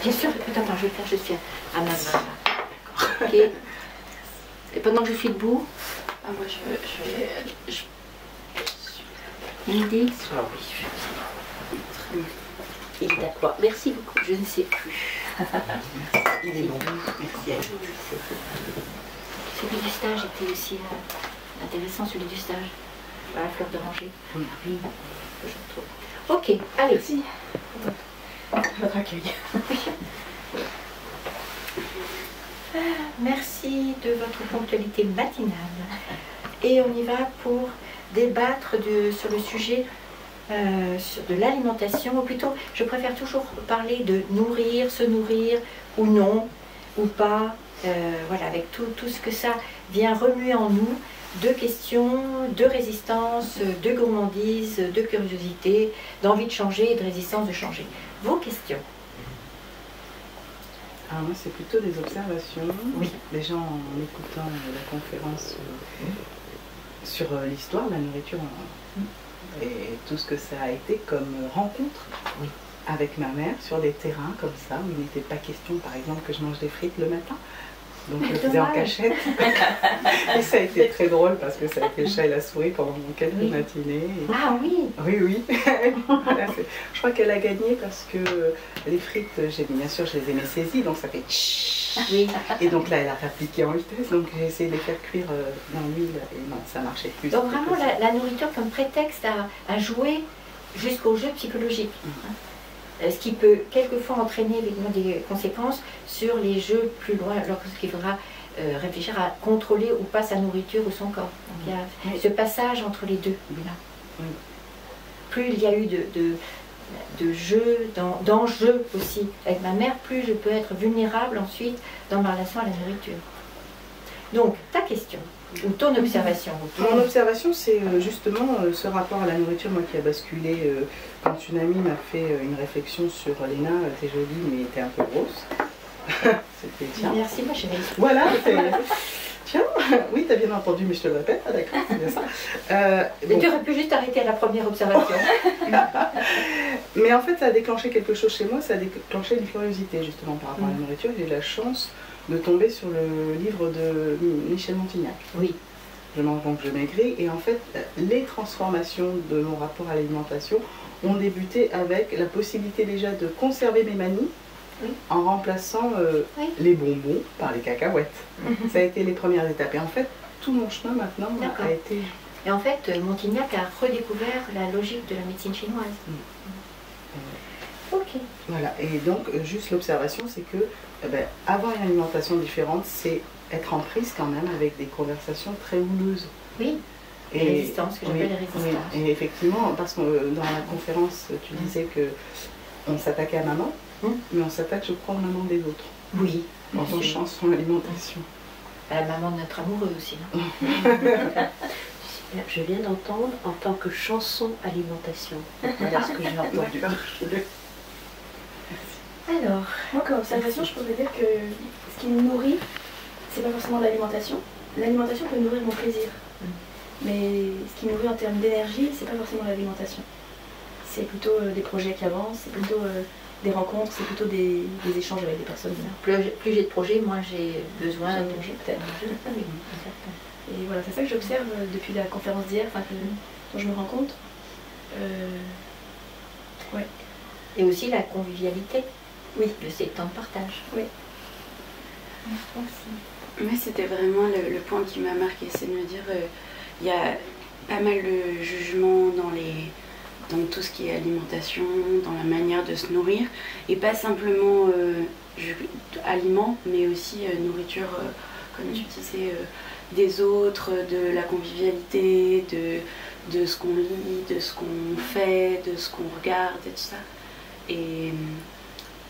Bien sûr, attends, je vais faire, je suis à ma main. D'accord. Ok. Et pendant que je suis debout, moi je une idée. Ah oui, Très bien. Il est d'accord. Merci beaucoup. Je ne sais plus. il est bon. Merci. Celui du stage était aussi intéressant, celui du stage. Voilà, fleur d'oranger. Oui. Que je retrouve. Ok, allez. Merci. Votre accueil. Merci de votre ponctualité matinale. Et on y va pour débattre sur le sujet de l'alimentation, ou plutôt, je préfère toujours parler de nourrir, se nourrir, ou non, ou pas, voilà, avec tout ce que ça vient remuer en nous, de questions, de résistance, de gourmandise, de curiosité, d'envie de changer et de résistance de changer. Vos questions? Alors moi, c'est plutôt des observations. Oui. Déjà en écoutant la conférence sur l'histoire de la nourriture et tout ce que ça a été comme rencontre avec ma mère sur des terrains comme ça, où il n'était pas question, par exemple, que je mange des frites le matin. Donc je le faisais en cachette. Et ça a été très drôle parce que ça a été le chat et la souris pendant quelques matinées. Et... Ah oui. Oui. Voilà, je crois qu'elle a gagné parce que les frites, bien sûr, je les ai mis saisies, donc ça fait tch. Oui. Et donc là, elle a répliqué en vitesse, donc j'ai essayé de les faire cuire dans l'huile et non, ça marchait plus. Donc vraiment la nourriture comme prétexte à jouer jusqu'au jeu psychologique. Ce qui peut quelquefois entraîner des conséquences sur les jeux plus loin, lorsqu'il faudra réfléchir à contrôler ou pas sa nourriture ou son corps. Donc, il y a ce passage entre les deux. Plus il y a eu de jeux, d'enjeux aussi avec ma mère, plus je peux être vulnérable ensuite dans ma relation à la nourriture. Donc, ta question, ou ton observation? Mon observation, c'est justement ce rapport à la nourriture, moi qui a basculé quand une amie m'a fait une réflexion sur Léna, t'es jolie mais t'es un peu grosse. C'était tiens. Merci, moi je vais. Voilà, tiens, oui, t'as bien entendu, mais je te le répète, ah, d'accord, c'est bien ça. Mais tu aurais pu juste arrêter à la première observation. Mais en fait, ça a déclenché quelque chose chez moi, ça a déclenché une curiosité justement par rapport à la nourriture. J'ai eu la chance de tomber sur le livre de Michel Montignac. Oui. Je mange donc je maigris. Et en fait, les transformations de mon rapport à l'alimentation ont débuté avec la possibilité déjà de conserver mes manies en remplaçant les bonbons par les cacahuètes. Ça a été les premières étapes. Et en fait, tout mon chemin maintenant a été... Et en fait, Montignac a redécouvert la logique de la médecine chinoise. Ok. Voilà, et donc juste l'observation, c'est que avoir une alimentation différente, c'est être en prise quand même avec des conversations très houleuses. Oui, et les résistances, que j'appelle les résistances. Oui, et effectivement, parce que dans la conférence, tu disais que on s'attaquait à maman, mais on s'attaque, je crois, aux mamans des autres. Oui. Quand on change son alimentation. À la maman de notre amoureux aussi. Je viens d'entendre en tant que chanson alimentation. Voilà ce que j'ai entendu. Alors, moi comme observation, je pourrais dire que ce qui me nourrit, c'est pas forcément l'alimentation. L'alimentation peut nourrir mon plaisir. Mais ce qui me nourrit en termes d'énergie, c'est pas forcément l'alimentation. C'est plutôt des projets qui avancent, c'est plutôt des rencontres, c'est plutôt des échanges avec des personnes. Plus j'ai de projets, moins j'ai besoin de projets peut-être. Et voilà, c'est ça que j'observe depuis la conférence d'hier, dont je me rends compte. Ouais. Et aussi la convivialité. Oui. De ces temps de partage. Oui. Moi, c'était vraiment le point qui m'a marqué, c'est de me dire, il y a pas mal de jugements dans tout ce qui est alimentation, dans la manière de se nourrir, et pas simplement aliments, mais aussi nourriture, comme tu disais, des autres, de la convivialité, de ce qu'on lit, de ce qu'on fait, de ce qu'on regarde et tout ça.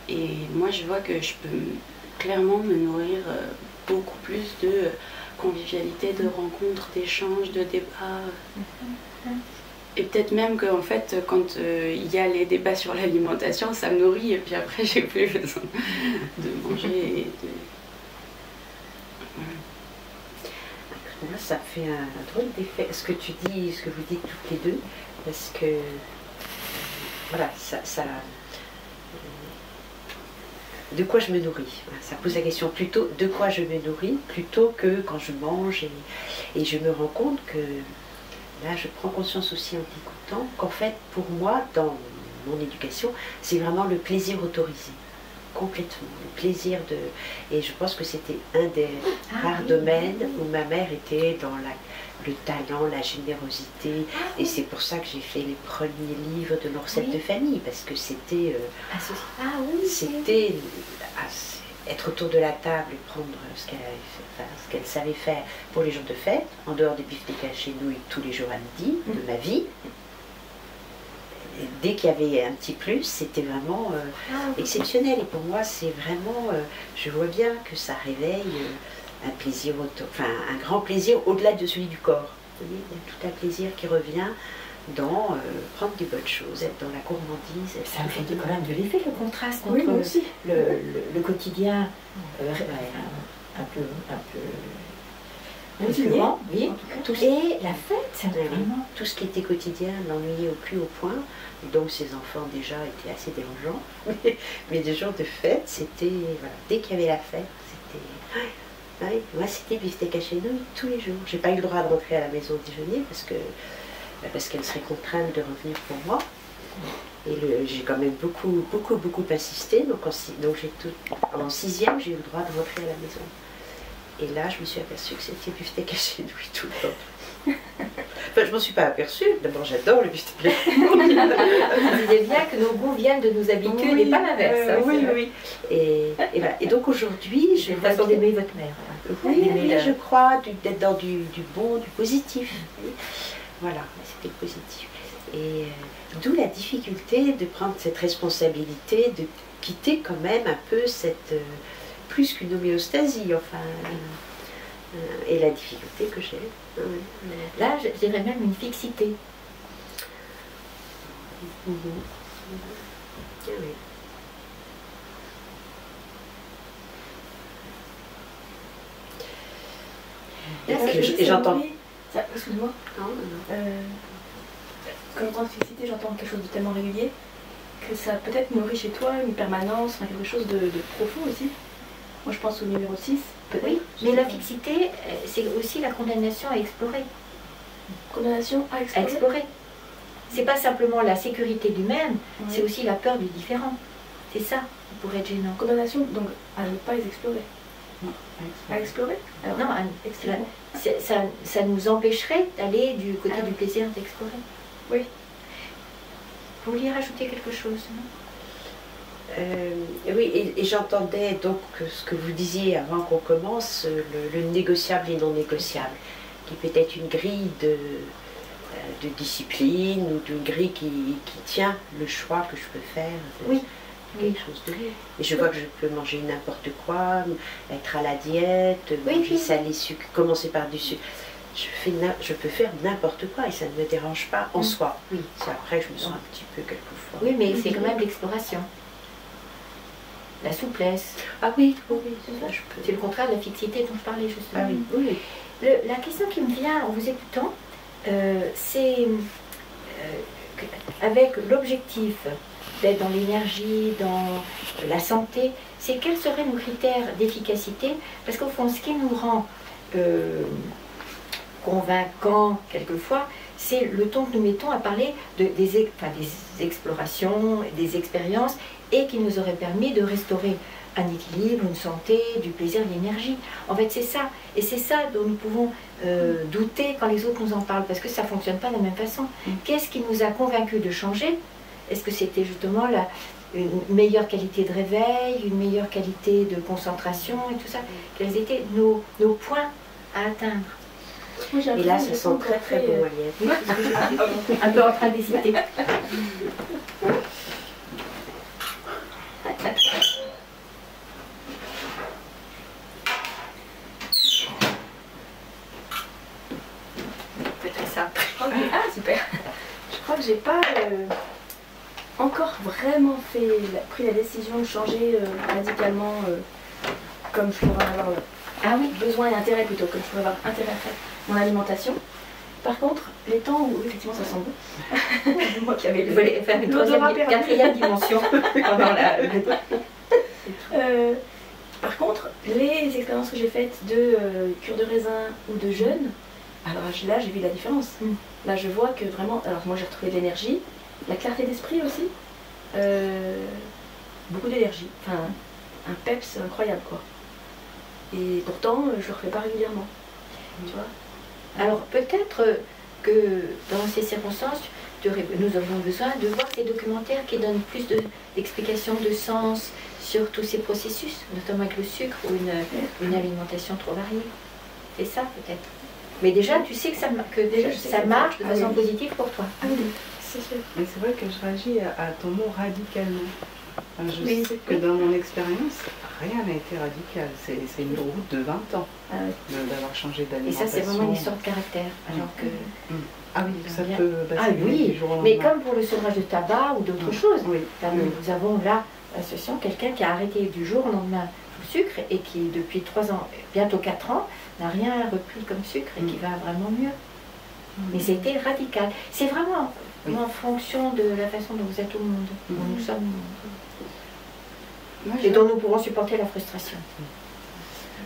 Et moi, je vois que je peux clairement me nourrir beaucoup plus de convivialité, de rencontres, d'échanges, de débats. Et peut-être même qu'en fait, quand il y a les débats sur l'alimentation, ça me nourrit et puis après, j'ai plus besoin de manger. Et de... Moi, ça me fait un drôle d'effet, ce que tu dis, ce que vous dites toutes les deux, parce que, voilà, de quoi je me nourris. Voilà, ça pose la question plutôt de quoi je me nourris, plutôt que quand je mange. Et je me rends compte que là, je prends conscience aussi en t'écoutant qu'en fait, pour moi, dans mon éducation, c'est vraiment le plaisir autorisé. Complètement. Le plaisir de... Et je pense que c'était un des rares domaines où ma mère était dans le talent, la générosité. Et c'est pour ça que j'ai fait les premiers livres de nos recettes de famille, parce que c'était... c'était être autour de la table et prendre ce qu'elle savait faire pour les jours de fête, en dehors des beefsteaks chez nous tous les jours à midi de ma vie. Et dès qu'il y avait un petit plus, c'était vraiment exceptionnel. Et pour moi, c'est vraiment... je vois bien que ça réveille un plaisir, un grand plaisir au-delà de celui du corps. Vous voyez, il y a tout un plaisir qui revient dans prendre des bonnes choses, être dans la gourmandise. Ça me fait quand même de l'effet, le contraste entre le quotidien un peu motivant, oui, et la fête, c'est vraiment... Tout ce qui était quotidien l'ennuyait au plus haut point, donc ses enfants déjà étaient assez dérangeants, mais des jours de fête, c'était... Voilà, dès qu'il y avait la fête, c'était... moi c'était beefsteak chez nous tous les jours. J'ai pas eu le droit de rentrer à la maison déjeuner parce qu'elle serait contrainte de revenir pour moi. Et j'ai quand même beaucoup insisté, donc en 6e, j'ai eu le droit de rentrer à la maison. Et là, je me suis aperçue que c'était beefsteak chez nous tout le temps. Enfin, je m'en suis pas aperçue. D'abord, j'adore le beefsteak. Vous disiez bien que nos goûts viennent de nos habitudes et pas l'inverse. Oui. Et donc aujourd'hui, j'ai la façon d'aimer votre mère. Oui, je crois, d'être dans du bon, du positif. Voilà, c'était le positif. Et d'où la difficulté de prendre cette responsabilité, de quitter quand même un peu cette... plus qu'une homéostasie, enfin... et la difficulté que j'ai. Là, je dirais même une fixité. Et j'entends... Excuse-moi. Quand j'entends fixité, j'entends quelque chose de tellement régulier que ça peut-être nourrit chez toi une permanence, enfin, quelque chose de profond aussi. Moi je pense au numéro 6, peut-être. Oui, mais la fixité, c'est aussi la condamnation à explorer. Condamnation à explorer. À explorer. C'est pas simplement la sécurité du même, c'est aussi la peur du différent. C'est ça qui pourrait être gênant. Condamnation, donc à ne pas les explorer. À explorer. Alors, non, ça nous empêcherait d'aller du côté du plaisir d'explorer. Oui. Vous vouliez rajouter quelque chose, non? Oui, et j'entendais donc ce que vous disiez avant qu'on commence, le négociable et non négociable, qui peut être une grille de discipline ou d'une grille qui tient le choix que je peux faire. Oui. Quelque chose de... Et je vois que je peux manger n'importe quoi, être à la diète, manger salé, sucre, commencer par du sucre. Je peux faire n'importe quoi et ça ne me dérange pas en soi. Oui. C'est après je me sens un petit peu quelquefois. Oui, mais c'est quand même l'exploration. La souplesse. Ah oui, c'est le contraire de la fixité dont je parlais justement. Ah oui. La question qui me vient en vous écoutant, c'est avec l'objectif d'être dans l'énergie, dans la santé, c'est quels seraient nos critères d'efficacité? Parce qu'au fond, ce qui nous rend convaincants quelquefois, c'est le ton que nous mettons à parler des explorations, des expériences, et qui nous aurait permis de restaurer un équilibre, une santé, du plaisir, de l'énergie. En fait, c'est ça. Et c'est ça dont nous pouvons douter quand les autres nous en parlent, parce que ça ne fonctionne pas de la même façon. Qu'est-ce qui nous a convaincus de changer? Est-ce que c'était justement une meilleure qualité de réveil, une meilleure qualité de concentration et tout ça? Quels étaient nos points à atteindre? Et là, ça sent très très bon, oui, un peu en train d'hésiter. Peut-être ça. Ah super. Je crois que j'ai pas encore vraiment pris la décision de changer radicalement comme je pourrais avoir besoin et intérêt plutôt, comme je pourrais avoir intérêt à faire mon alimentation. Par contre, les temps où effectivement ça sent bon, moi qui avais faire une quatrième dimension pendant Les expériences que j'ai faites de cure de raisin ou de jeûne, alors là j'ai vu la différence. Là je vois que vraiment, alors moi j'ai retrouvé de l'énergie, la clarté d'esprit aussi, beaucoup d'énergie, enfin un peps incroyable quoi. Et pourtant je le refais pas régulièrement, tu vois. Alors peut-être que dans ces circonstances, nous aurions besoin de voir ces documentaires qui donnent plus d'explications de sens sur tous ces processus, notamment avec le sucre ou une alimentation trop variée. C'est ça peut-être. Mais déjà, tu sais que ça marche de façon positive pour toi. Ah oui, c'est sûr. Mais c'est vrai que je réagis à ton mot radicalement. Enfin, je sais que dans mon expérience, rien n'a été radical. C'est une route de 20 ans d'avoir changé Et d'alimentation. ça, c'est vraiment une histoire de caractère. Alors que... Ah oui, ça peut oui, du jour au mais lendemain. comme pour le sevrage de tabac ou d'autres choses. Oui. Nous avons là l'association, quelqu'un qui a arrêté du jour au lendemain tout sucre et qui, depuis 3 ans, bientôt 4 ans, n'a rien repris comme sucre et qui va vraiment mieux. Mais c'était radical. C'est vraiment en fonction de la façon dont vous êtes au monde, dont nous sommes, et dont nous pourrons supporter la frustration.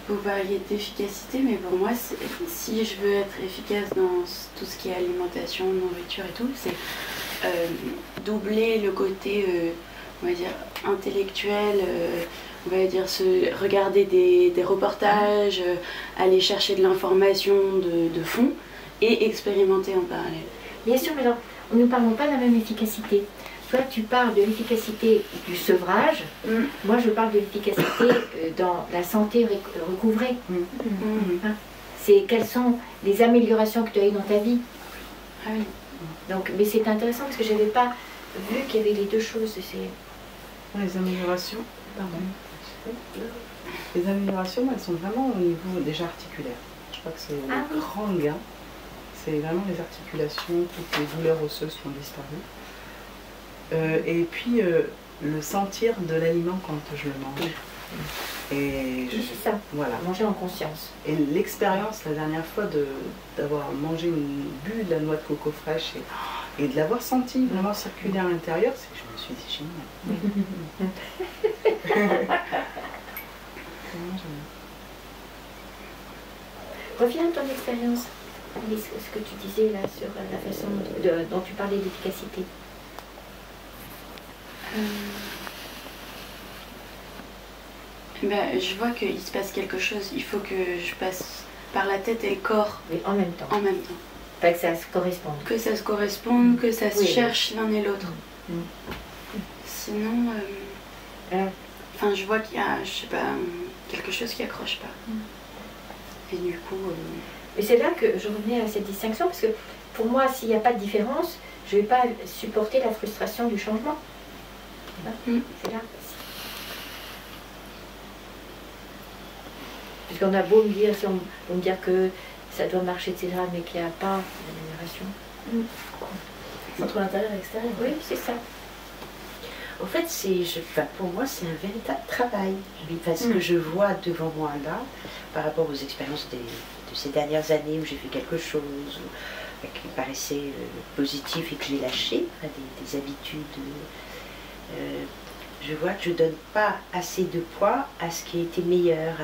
Vous parliez d'efficacité, mais pour moi, si je veux être efficace dans tout ce qui est alimentation, nourriture et tout, c'est doubler le côté, on va dire, intellectuel, on va dire regarder des reportages, aller chercher de l'information de fond et expérimenter en parallèle. Bien sûr, mais alors, nous ne parlons pas de la même efficacité. Toi, tu parles de l'efficacité du sevrage. Moi, je parle de l'efficacité dans la santé recouvrée. Hein? C'est quelles sont les améliorations que tu as eues dans ta vie. Ah oui. Donc, mais c'est intéressant parce que je n'avais pas vu qu'il y avait les deux choses. Les améliorations, les améliorations, elles sont vraiment au niveau déjà articulaire. Je crois que c'est le grand gain. C'est vraiment les articulations, toutes les douleurs osseuses qui ont disparu. Et puis le sentir de l'aliment quand je le mange. Et c'est ça, voilà. Manger en conscience. Et l'expérience la dernière fois d'avoir mangé bu de la noix de coco fraîche et de l'avoir senti vraiment circuler à l'intérieur, c'est que je me suis dit génial. Reviens à ton expérience, ce que tu disais là sur la façon dont tu parlais d'efficacité. Je vois qu'il se passe quelque chose, il faut que je passe par la tête et le corps. Mais en même temps. En même temps. Pas que ça se corresponde. Que ça se corresponde, que ça se cherche l'un et l'autre. Sinon, enfin, je vois qu'il y a, je sais pas, quelque chose qui accroche pas. Et du coup... Et c'est là que je revenais à cette distinction, parce que pour moi, s'il n'y a pas de différence, je ne vais pas supporter la frustration du changement. C'est là. Puisqu'on a beau me dire, si on me dire que ça doit marcher, etc., mais qu'il n'y a pas d'amélioration. Entre l'intérieur et l'extérieur. Oui, c'est ça. En fait, pour moi, c'est un véritable travail. Parce que je vois devant moi là, par rapport aux expériences de ces dernières années où j'ai fait quelque chose qui me paraissait positif et que j'ai lâché, des habitudes. Je vois que je ne donne pas assez de poids à ce qui a été meilleur,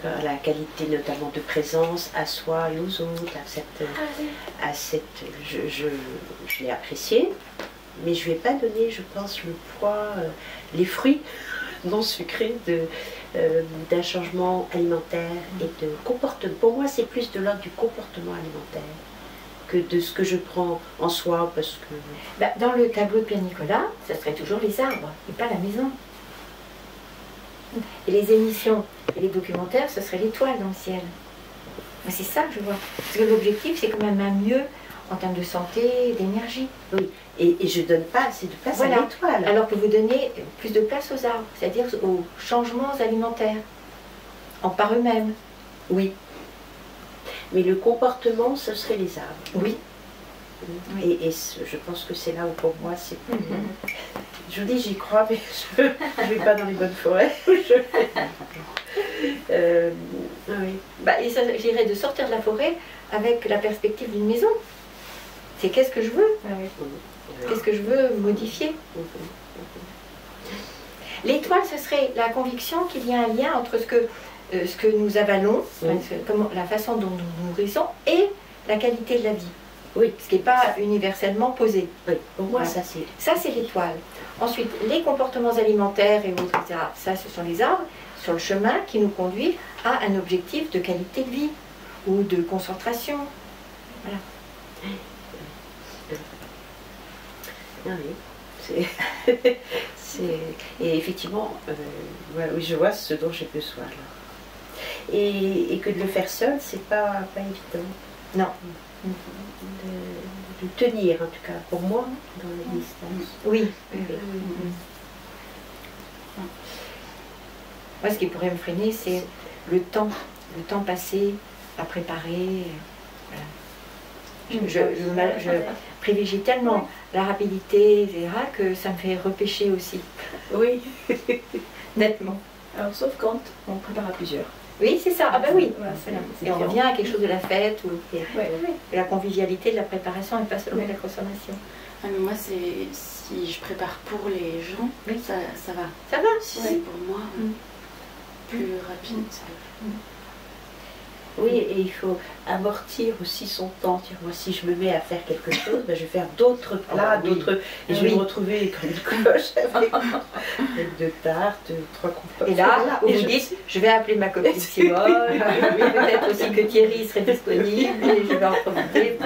à la qualité notamment de présence à soi et aux autres, je l'ai apprécié, mais je ne vais pas donner, je pense, le poids, les fruits non sucrés d'un changement alimentaire et de comportement. Pour moi, c'est plus de l'ordre du comportement alimentaire que de ce que je prends en soi, parce que... Dans le tableau de Pierre Nicolas, ça serait toujours les arbres et pas la maison. Et les émissions et les documentaires, ce serait l'étoile dans le ciel. C'est ça que je vois. Parce que l'objectif, c'est quand même un mieux en termes de santé, d'énergie. Oui, et je ne donne pas assez de place à l'étoile. Alors que vous donnez plus de place aux arbres, c'est-à-dire aux changements alimentaires, en par eux-mêmes. Oui. Mais le comportement, ce serait les arbres. Oui. Et je pense que c'est là où pour moi c'est plus... Je vous dis, j'y crois, mais je ne vais pas dans les bonnes forêts. J'irais de sortir de la forêt avec la perspective d'une maison. C'est qu'est-ce que je veux, qu'est-ce que je veux modifier. L'étoile, ce serait la conviction qu'il y a un lien entre ce que nous avalons, la façon dont nous nous nourrissons, et la qualité de la vie. Oui. Ce qui n'est pas universellement posé. Oui, pour moi, Voilà. ça c'est... Ça, c'est l'étoile. Ensuite, les comportements alimentaires et autres, etc., ça, ce sont les arbres sur le chemin qui nous conduisent à un objectif de qualité de vie ou de concentration. Voilà. Ah oui, et effectivement, voilà, oui, je vois ce dont j'ai besoin là. Et que de le faire seul, c'est pas évident. Non. De tenir, en tout cas, pour moi, dans la distance. Oui. Moi, ce qui pourrait me freiner, c'est le temps passé à préparer. Voilà. Je privilégie tellement la rapidité, etc., que ça me fait repêcher aussi. Oui, Nettement. Alors, sauf quand on prépare à plusieurs. Oui, c'est ça. Ah ben oui. Voilà, c'est Et on différent. revient à quelque chose de la fête ou Ouais. de la convivialité, de la préparation et pas seulement de la consommation. Ah, mais moi, c'est si je prépare pour les gens, Oui. ça va. Ça va. Si Ouais. c'est pour moi, Mm. plus rapide. ça va. oui, et il faut amortir aussi son temps. Dire, moi, si je me mets à faire quelque chose, ben, je vais faire d'autres plats, oui. d'autres... Et je vais me retrouver comme une cloche avec deux tartes, trois compotes. Et là, Voilà. vous Et vous je- dites, je vais appeler ma copine Simone, peut-être aussi que Thierry serait disponible, et je vais en profiter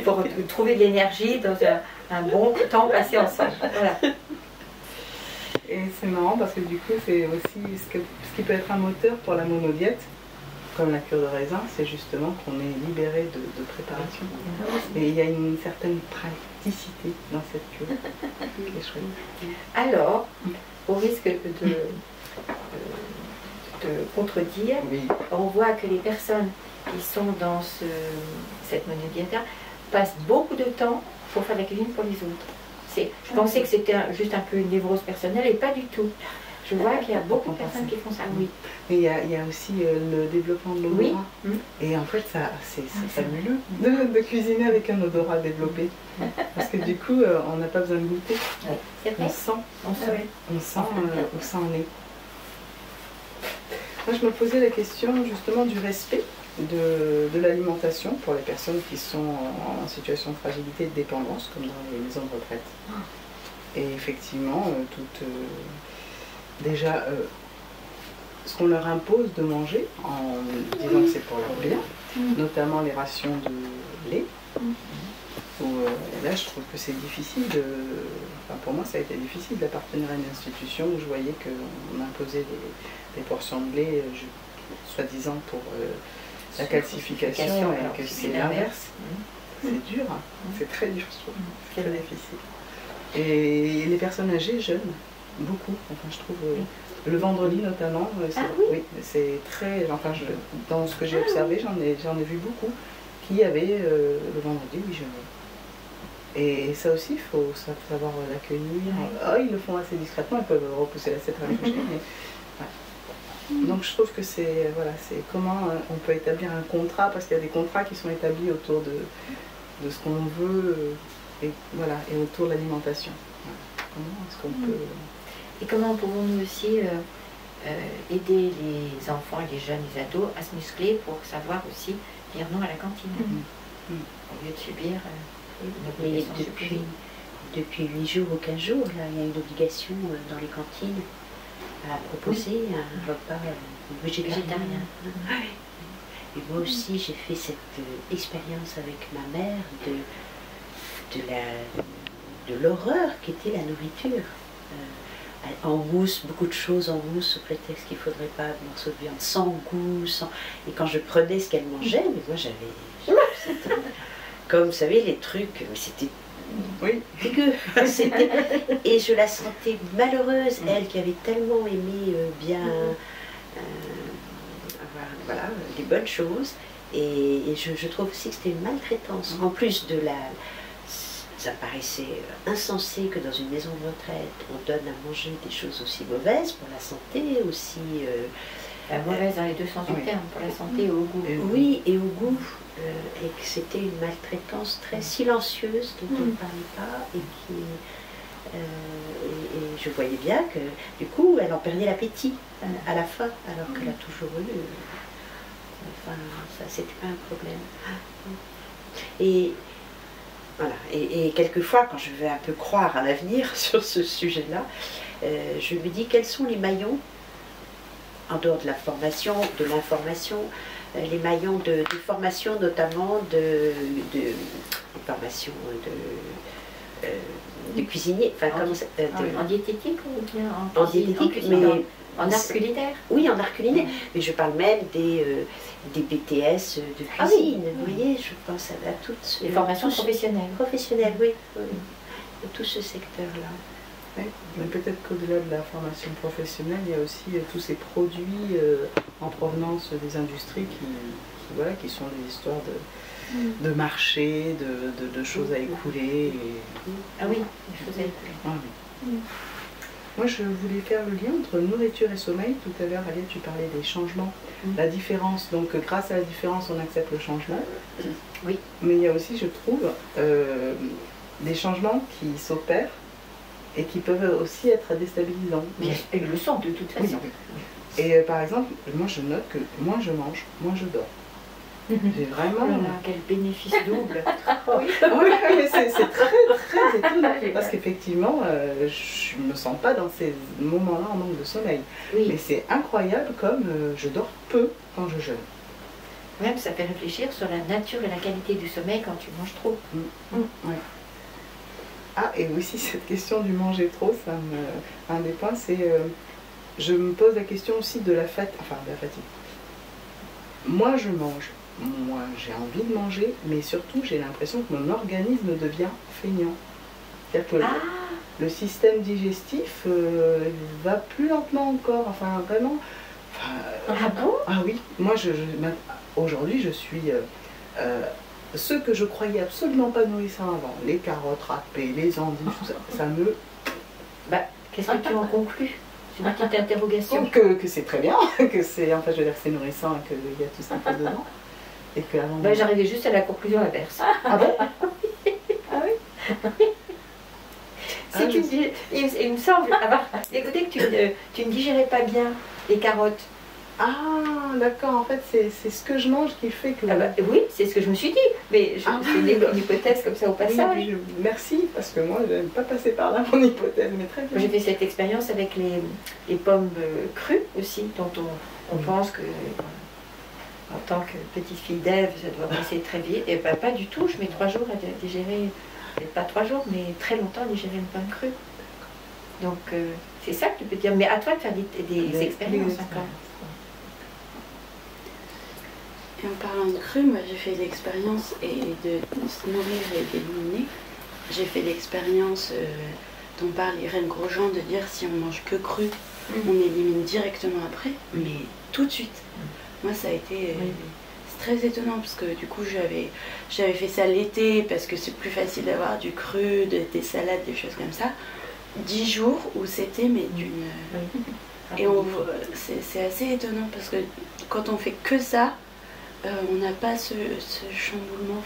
pour trouver de l'énergie dans un bon temps passé ensemble. Voilà. Et c'est marrant parce que du coup, c'est aussi ce qui peut être un moteur pour la monodiète, comme la cure de raisin, c'est justement qu'on est libéré de préparation. Et il y a une certaine praticité dans cette cure qui est chouette. Alors, au risque de contredire, Oui. on voit que les personnes qui sont dans cette monodiète-là passent beaucoup de temps pour faire la cuisine pour les autres. Je pensais que c'était juste un peu une névrose personnelle et pas du tout. Je vois qu'il y a beaucoup de personnes qui font ça, oui. Mais il y a aussi le développement de l'odorat. Oui. Mm. Et en fait, c'est fabuleux de cuisiner avec un odorat développé. Parce que du coup, on n'a pas besoin de goûter. Oui, c'est vrai. On sent, On sent. Ah ouais. on sent en est. Moi, je me posais la question justement du respect de l'alimentation pour les personnes qui sont en situation de fragilité et de dépendance, comme dans les maisons de retraite. Et effectivement, déjà, ce qu'on leur impose de manger, en disant que c'est pour leur bien, notamment les rations de lait, où là, je trouve que c'est difficile enfin, pour moi, ça a été difficile d'appartenir à une institution où je voyais qu'on imposait des portions de lait, soi-disant pour la calcification, et alors que que c'est c'est l'inverse. C'est dur, hein. C'est très dur, je trouve. C'est très difficile. Et les personnes âgées, jeunes, beaucoup. Enfin, je trouve le vendredi notamment, oui, c'est très. Enfin, dans ce que j'ai observé, j'en ai vu beaucoup qui avaient le vendredi, oui, jeûner. Et ça aussi, il faut savoir l'accueillir. Oh, ils le font assez discrètement, ils peuvent repousser la 7 à la prochaine. Donc je trouve que c'est comment on peut établir un contrat, parce qu'il y a des contrats qui sont établis autour de ce qu'on veut et autour de l'alimentation. Voilà. Comment est-ce qu'on peut... Et comment pouvons-nous aussi aider les enfants, les jeunes, les ados à se muscler pour savoir aussi dire non à la cantine, au lieu de subir une Mais obligation supposée. depuis 8 jours ou 15 jours, là, il y a une obligation dans les cantines à proposer un repas végétarien. Et moi aussi, j'ai fait cette expérience avec ma mère de l'horreur qu'était la nourriture. En mousse, beaucoup de choses en mousse, sous prétexte qu'il ne faudrait pas de morceaux de viande sans goût. Et quand je prenais ce qu'elle mangeait, mais moi j'avais... Comme vous savez, les trucs, mais c'était dégueu. Et je la sentais malheureuse, elle qui avait tellement aimé bien avoir des bonnes choses. Et je trouve aussi que c'était une maltraitance. En plus de ça me paraissait insensé que dans une maison de retraite, on donne à manger des choses aussi mauvaises pour la santé, aussi... mauvaise dans les deux sens du terme, pour la santé et au goût. Oui, et au goût. Et que c'était une maltraitance très silencieuse dont on ne parlait pas et qui Et je voyais bien que du coup elle en perdait l'appétit à la fin, alors qu'elle a toujours eu. Enfin, ça c'était pas un problème. Et voilà. Et quelquefois, quand je vais un peu croire à l'avenir sur ce sujet-là, je me dis quels sont les maillons, en dehors de la formation, de l'information, les maillons de formation, notamment de formation de cuisinier, enfin en diététique ou bien en diététique, mais en art culinaire. Oui, en art culinaire, mais je parle même des BTS de cuisine, Ah oui. vous voyez, je pense à toutes Les formations professionnelles. Professionnelles, oui, de tout ce secteur-là. Oui, mais peut-être qu'au-delà de la formation professionnelle, il y a aussi tous ces produits en provenance des industries voilà, qui sont des histoires de marché, de choses à écouler. Ah oui, des choses à écouler. Ah oui. Moi, je voulais faire le lien entre nourriture et sommeil. Tout à l'heure, Alia, tu parlais des changements, la différence. Donc, grâce à la différence, on accepte le changement. Oui. Mais il y a aussi, je trouve, des changements qui s'opèrent et qui peuvent aussi être déstabilisants. Mais ils le sont de toute façon. Oui. Et par exemple, moi, je note que moins je mange, moins je dors. J'ai vraiment... Oh là là, quel bénéfice double. Oui, mais c'est très très étonnant parce qu'effectivement je me sens pas dans ces moments-là en manque de sommeil. Oui. Mais c'est incroyable comme je dors peu quand je jeûne. Même ça fait réfléchir sur la nature et la qualité du sommeil quand tu manges trop. Ouais. Ah, et aussi cette question du manger trop, un des points, c'est je me pose la question aussi de la fatigue. Moi je mange. Moi, j'ai envie de manger, mais surtout, j'ai l'impression que mon organisme devient feignant. C'est-à-dire que le système digestif va plus lentement encore. Enfin, vraiment. Ah bon? Ah oui. Moi, aujourd'hui, je suis ce que je croyais absolument pas nourrissant avant. Les carottes râpées, les endives, tout ça, ça me... Bah, qu'est-ce que tu en conclus? C'est une petite interrogation. Que c'est très bien, que c'est... Enfin, je veux dire que c'est nourrissant et qu'il y a tout ça un peu dedans. Bah, j'arrivais juste à la conclusion inverse. Ah bon? Ah oui. Si tu il me semble avoir écouté que tu ne digérais pas bien les carottes. Ah, d'accord, en fait, c'est ce que je mange qui fait que... Ah bah, oui, c'est ce que je me suis dit, mais c'est une hypothèse comme ça au passage. Oui, merci, parce que moi, je n'aime pas passer par là, mon hypothèse, mais très bien. J'ai fait cette expérience avec les pommes crues aussi, dont on pense que... En tant que petite fille d'Ève, ça doit passer très vite. Et ben, pas du tout, je mets 3 jours à digérer, pas 3 jours, mais très longtemps à digérer une pomme crue. Donc c'est ça que tu peux dire. Mais à toi de faire des expériences encore. Et en parlant de cru, moi j'ai fait l'expérience de se nourrir et d'éliminer. J'ai fait l'expérience dont parle Irène Grosjean de dire si on mange que cru, on élimine directement après, mais tout de suite. Moi, ça a été c'est très étonnant parce que du coup, j'avais fait ça l'été parce que c'est plus facile d'avoir du cru, des salades, des choses comme ça. 10 jours où c'était mais d'une... Et c'est assez étonnant parce que quand on fait que ça, on n'a pas ce chamboulement.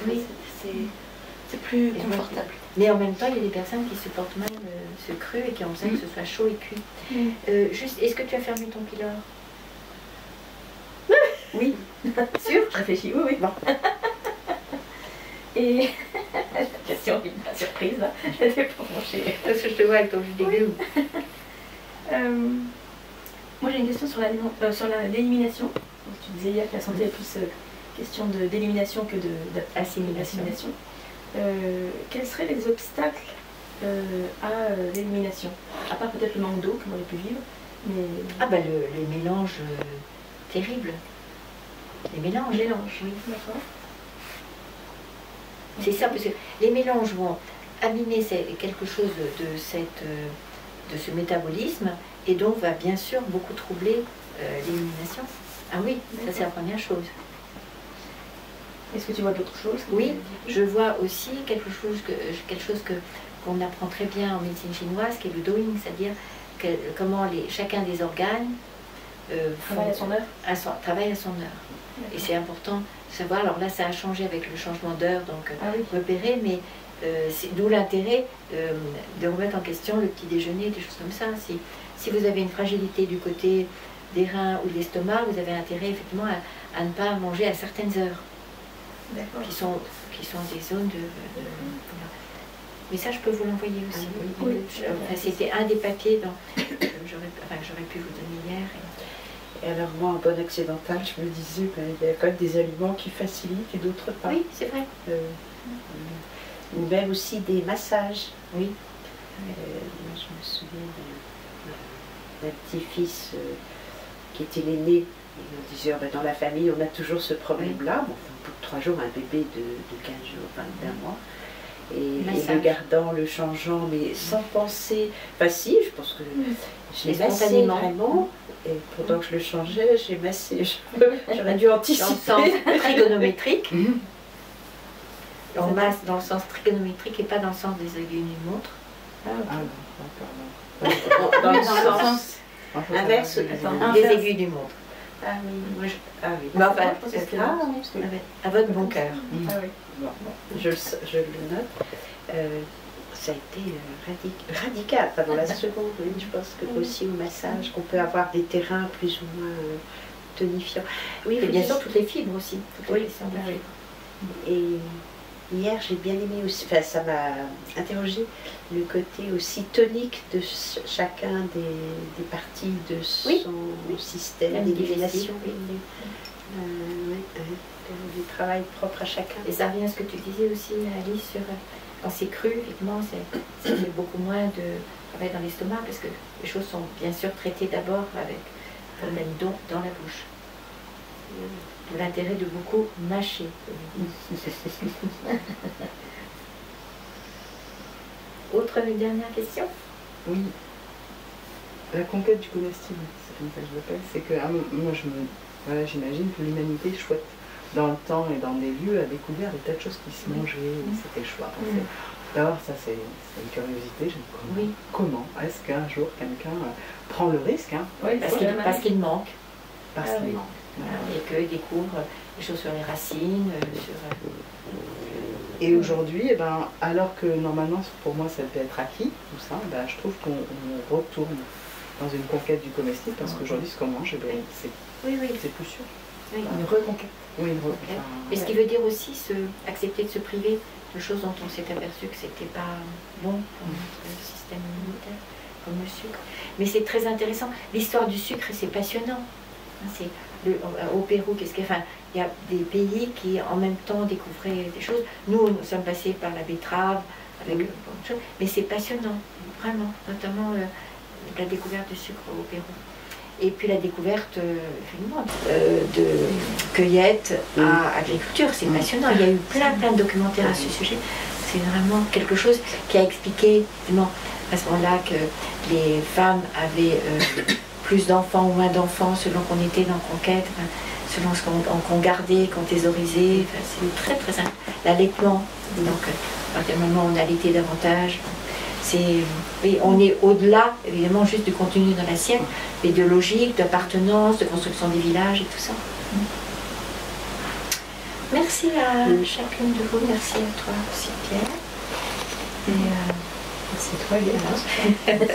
C'est plus confortable. Mais en même temps, il y a des personnes qui supportent mal ce cru et qui ont besoin que ce soit chaud et cuit. Juste, est-ce que tu as fermé ton pylore? Oui. Sûr? Je réfléchis, oui. Bon. Et... question, la surprise, là. Je n'étais pas branchée. Parce que je te vois avec ton jus d'église. Moi, j'ai une question sur l'élimination. Tu disais hier que la santé est plus question d'élimination que d'assimilation. Quels seraient les obstacles à l'élimination? À part peut-être le manque d'eau, qu'on aurait pu vivre. Mais... Ah bah les mélanges terribles. Les mélanges. Oui, d'accord. C'est ça, parce que les mélanges vont abîmer quelque chose de ce métabolisme et donc va bien sûr beaucoup troubler l'élimination. Ah oui, ça c'est la première chose. Est-ce que tu vois d'autres choses? Oui, je vois aussi quelque chose qu'on apprend très bien en médecine chinoise, qui est le doing, c'est-à-dire comment chacun des organes travaille à son heure. Et c'est important de savoir, alors là ça a changé avec le changement d'heure, donc repérer, mais D'où l'intérêt de remettre en question le petit déjeuner, des choses comme ça. Si vous avez une fragilité du côté des reins ou de l'estomac, vous avez intérêt effectivement à ne pas manger à certaines heures, qui sont des zones de voilà. Mais ça, je peux vous l'envoyer aussi. Oui. C'était un des papiers que j'aurais pu vous donner hier. Et alors moi, en bon occidental, je me disais, il y a quand même des aliments qui facilitent et d'autres pas. Oui, c'est vrai. Ou même aussi des massages. Oui. Moi, je me souviens d'un petit-fils qui était l'aîné. Et on disait, dans la famille, on a toujours ce problème-là. Bon, au bout de 3 jours, un bébé de 15 jours, enfin d'un mois. Et le gardant, le changeant, mais sans penser. Enfin si, je pense que j'ai massé vraiment. Et pendant que je le changeais, j'ai massé. J'aurais dû anticiper. Dans le sens trigonométrique. On masse dans le sens trigonométrique et pas dans le sens des aiguilles d'une montre. Dans le sens inverse des aiguilles d'une montre. Ah oui, moi ah oui. Mais enfin, à votre bon cœur. Ah oui. Je le note. Ça a été radical pendant la seconde. Oui, je pense que aussi au massage, qu'on peut avoir des terrains plus ou moins tonifiants. Oui, et bien sûr toutes les fibres aussi. Oui. Et hier, j'ai bien aimé aussi, enfin ça m'a interrogé le côté aussi tonique de chacun des parties de son système d'élimination. Du travail propre à chacun. Et ça revient à ce que tu disais aussi, Alice, sur quand c'est cru, effectivement, c'est beaucoup moins de travail dans l'estomac, parce que les choses sont bien sûr traitées d'abord avec l'amidon dans la bouche. D'où l'intérêt de beaucoup mâcher. Autre dernière question? Oui. La conquête du comestible, c'est comme ça que je l'appelle, c'est que moi voilà, j'imagine que l'humanité chouette dans le temps et dans des lieux a découvert des tas de choses qui se mangeaient, c'était chouette. D'abord, ça c'est une curiosité, je me dis comment est-ce qu'un jour quelqu'un prend le risque parce qu'il manque. Parce qu'il manque. Et qu'il découvre des choses sur les racines, Et aujourd'hui, alors que normalement pour moi ça peut être acquis, tout ça, je trouve qu'on retourne dans une conquête du comestible, parce qu'aujourd'hui ce qu'on mange, c'est plus sûr. Oui, une reconquête. Oui, une reconquête. Et ce qui veut dire aussi accepter de se priver de choses dont on s'est aperçu que c'était pas bon pour notre système immunitaire, comme le sucre. Mais c'est très intéressant. L'histoire du sucre, c'est passionnant. Au Pérou, il y a des pays qui en même temps découvraient des choses. Nous sommes passés par la betterave, avec beaucoup de choses, mais c'est passionnant, vraiment, notamment la découverte du sucre au Pérou. Et puis la découverte de cueillette à agriculture, c'est passionnant. Il y a eu plein de documentaires à ce sujet. C'est vraiment quelque chose qui a expliqué à ce moment-là que les femmes avaient plus d'enfants ou moins d'enfants selon qu'on était dans Conquête, selon ce qu'on gardait, qu'on thésaurisait. C'est très très simple. L'allaitement, donc à partir du moment où on allaitait davantage. Oui, on est au-delà, évidemment, juste du contenu dans l'assiette, mais de logique, d'appartenance, de construction des villages et tout ça. Merci à chacune de vous, merci à toi aussi, Pierre. Et merci à toi, Léa.